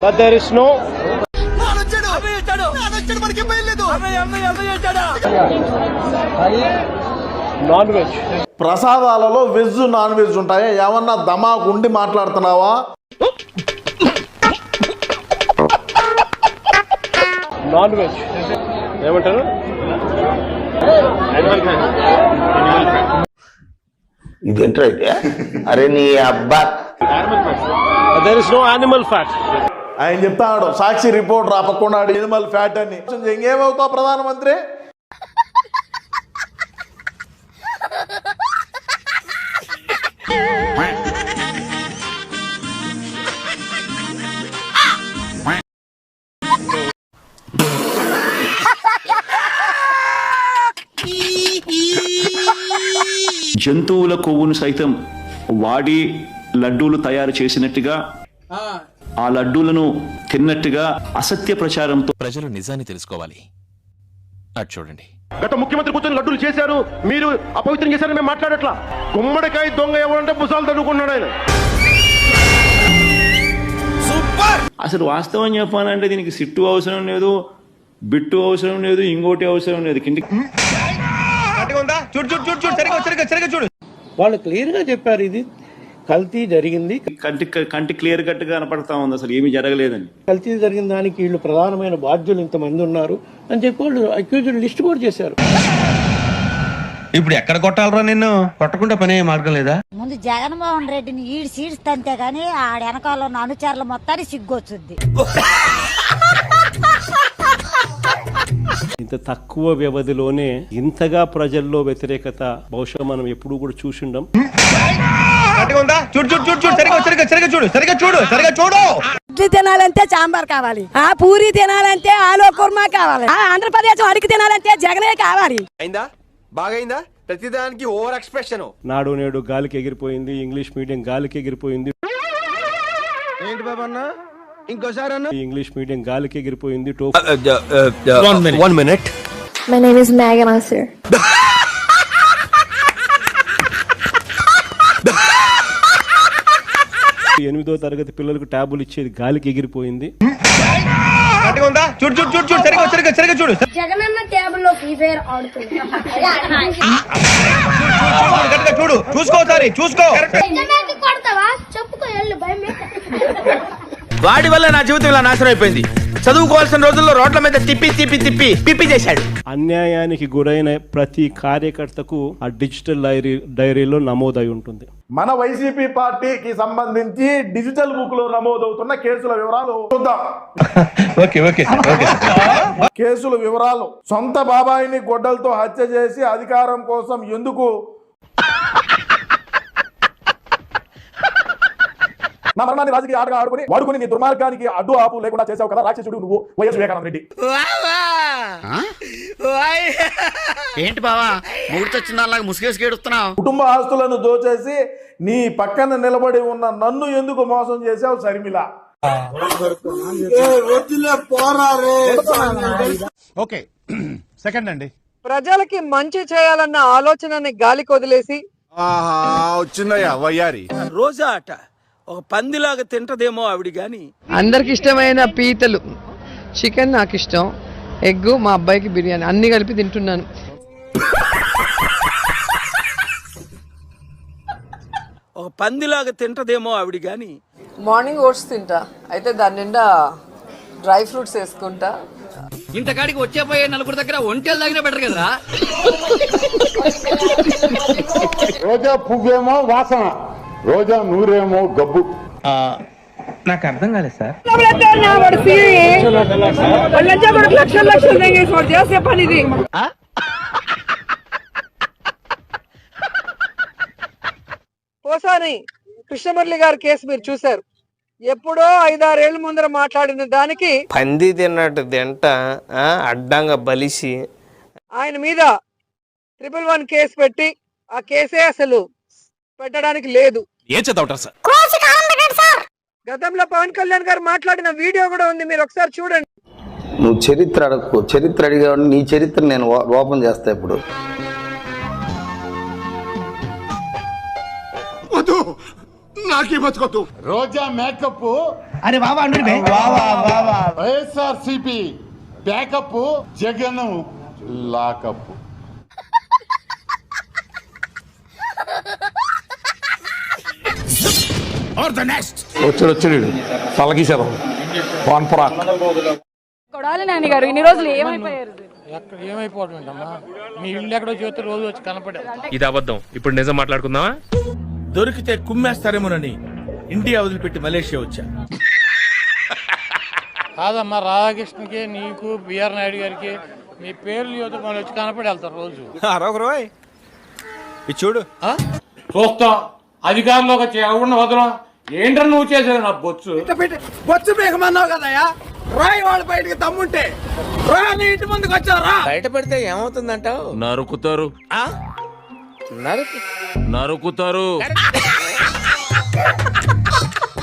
But there is no non-veg. ప్రసాదాలలో veg non veg ఉంటాయా? ఏమన్నా దమాకు ఉండి మాట్లాడుతున్నావా? Non-veg ఏమంటారు? ఇదేంటో అయితే అరే నీ అబ్బా. There is no animal fat. ఆయన చెప్తాడు సాక్షి రిపోర్ట్ రాపకుండా ఎనిమల్ ఫ్యాట్ అని. ఇంకేమవుతావు ప్రధానమంత్రి? జంతువుల కొవ్వును సైతం వాడి లడ్డూలు తయారు చేసినట్టుగా, ఆ లడ్డూలను తిన్నట్టుగా అసత్య ప్రచారంతో ప్రజలు నిజాన్ని తెలుసుకోవాలి. అటు చూడండి. గత ముఖ్యమంత్రి కూర్చొని లడ్డూలు చేశారు, మీరు అపవిత్రం చేశారని మేము మాట్లాడట్లా. గుమ్మడికాయ దొంగ ఎవరంటే భుజాలు తడుకున్నాడు ఆయన. అసలు వాస్తవం చెప్పాలంటే దీనికి సిట్టు అవసరం లేదు, బిట్టు అవసరం లేదు, ఇంకోటి అవసరం లేదు. కిందికి వాళ్ళు క్లియర్ గా చెప్పారు ఇది కల్తీ జరిగింది. కంటి క్లియర్ కట్ గా కనపడతా ఉంది అసలు ఏమీ జరగలేదని. కల్తీ జరిగిన దానికి వీళ్ళు ప్రధానమైన బాధ్యులు ఇంతమంది ఉన్నారు అని చెప్పి వాళ్ళు అక్యూజ్డ్ లిస్ట్ కూడా చేశారు. ఇప్పుడు ఎక్కడ కొట్టాలరా? నిన్ను కొట్టకుండా పనే మార్గం లేదా? ముందు జగన్మోహన్ రెడ్డిని ఈడు సీడ్స్ తంతే గానీ ఆడ వెనకాల ఉన్న అనుచరుల మొత్తాన్ని సిగ్గొచ్చుద్ది. ఇంత తక్కువ వ్యవధిలోనే ఇంతగా ప్రజల్లో వ్యతిరేకత బహుశా మనం ఎప్పుడు కూడా చూసిండం. ఇడ్లీ తినాలంటే సాంబార్ కావాలి, ఆ పూరి తినాలంటే ఆలు కుర్మా కావాలి, ఆంధ్రప్రదేశ్ అడిగి తినాలంటే జగనే కావాలి. అయిందా? బాగైందా? ప్రతిదానికి ఓవర్ ఎక్స్ప్రెషన్. నాడు నేడు గాలికి ఎగిరిపోయింది, ఇంగ్లీష్ మీడియం గాలికి ఎగిరిపోయింది. ఏంటి బాబా అన్న? ఇంకోసారి అన్న. ఇంగ్లీష్ మీడియం గాలికి ఎగిరిపోయింది. 1 minute. My name is Megan Asir. ఎనిమిదో తరగతి పిల్లలకు ట్యాబులు ఇచ్చేది గాలికి ఎగిరిపోయింది. జగనన్న ట్యాబ్ లో ఫ్రీ ఫైర్ ఆడుతుంది. చూడు, చూసుకో. కొడతావా? చెప్పుకో ఎల్లు భయం. వాడి వల్ల నా జీవితం ఇలా నాశనం అయిపోయింది. చదువుకోవాల్సిన రోజుల్లో రోడ్ల మీద తిప్పి చేశాడు. అన్యాయానికి గురైన ప్రతి కార్యకర్తకు ఆ డిజిటల్ డైరీలో నమోదై ఉంటుంది. మన వైసీపీ పార్టీకి సంబంధించి డిజిటల్ బుక్ లో నమోదవుతున్న కేసుల వివరాలు చూద్దాం. కేసుల వివరాలు: సొంత బాబాయిని గొడ్డలతో హత్య చేసి అధికారం కోసం ఎందుకు నా మరణాన్ని రాజకీయ ఆటగా వాడుకుని నీ దుర్మార్గానికి అడ్డు ఆపు లేకుండా చేసావు కదా రాక్షసుడు నువ్వు, వైఎస్ వివేకానంద రెడ్డి. ఏంటి బావా మూర్తొచ్చిందాలాగా ముసుగేసుకేడుస్తున్నావు? కుటుంబ ఆస్తులను దోచేసి నీ పక్కన నిలబడి ఉన్న నన్ను ఎందుకు మోసం చేసావు శర్మిల? ఓకే, సెకండ్ అండి. ప్రజలకి మంచి చేయాలన్న ఆలోచనని గాలికి వదిలేసి వచ్చిందయ్యా వయ్యారి. రోజా అట ఒక పందిలాగా తింటదేమో ఆవిడ గాని. అందరికి ఇష్టమైన పీతలు చికెన్ నాకు ఇష్టం, ఎగ్ మా అబ్బాయికి బిర్యానీ, అన్ని కలిపి తింటున్నాను. ఒక పందిలాగా తింటదేమో ఆవిడ గాని. మార్నింగ్ ఓట్స్ తింటా, అయితే దాని నిండా డ్రై ఫ్రూట్స్ వేసుకుంటా. ఇంతకాడికి వచ్చే పోయే నలుగురు దగ్గర ఒంటెలు దగ్గర బెటర్ కదరా. రోజా పువ్వేమో వాసన, రోజా నూరేమో గబ్బు. నాకు అర్థం కాలేదు సార్. ఓసారి కృష్ణమురళి గారి కేసు మీరు చూశారు. ఎప్పుడో 5-6 ఏళ్ల ముందర మాట్లాడిన దానికి పంది తిన్నట్టు తింట అడ్డంగా బలిసి ఆయన మీద 111 కేసు పెట్టి ఆ కేసే అసలు పెట్టడానికి లేదు. ఏం చదవటారు సార్? గతంలో పవన్ కళ్యాణ్ గారు మాట్లాడిన వీడియో కూడా ఉంది, మీరు ఒకసారి చూడండి. నువ్వు చరిత్ర అడగకు, చరిత్ర అడిగా నీ చరిత్ర నేను ఓపెన్ చేస్తా ఇప్పుడు. నాకే బతుకొద్దు. రోజా మేకప్ అరే బాబా అండి వైఎస్ఆర్సిపి బ్యాకప్, జగన్ లాకప్. వచ్చాడు తలగీశారు పాన్పురా. కొడాలి నాని గారు ఇన్ని రోజులు ఏమైపోయారు? ఏమైపోవడం ఏంటమ్మా, మీ ఇల్లు ఎక్కడో చూస్తే రోజు వచ్చి కనపడే. ఇది అబద్ధం. ఇప్పుడు నిజం మాట్లాడుకుందామా? దొరికితే కుమ్మేస్తారేమోనని ఇండియా వదిలిపెట్టి మలేషియా వచ్చా. కాదమ్మా, రాధాకృష్ణకి నీకు బిఆర్ నాయుడు గారికి మీ పేర్లు యువత వచ్చి కనపడి వెళ్తారు రోజు. చూడు చూస్తాం, అధికారంలోకి వచ్చి ఎవరిని వదలం. ఏంటో నువ్వు చేసేది నా బొచ్చు బొచ్చు బేగమన్నావు కదయా, రాయి వాళ్ళ బయటికి తమ్ముంటే నీ ఇంటి ముందుకు వచ్చారా? బయట పెడితే ఏమవుతుందంటావు? నరుకుతారు. నరుకుతారు.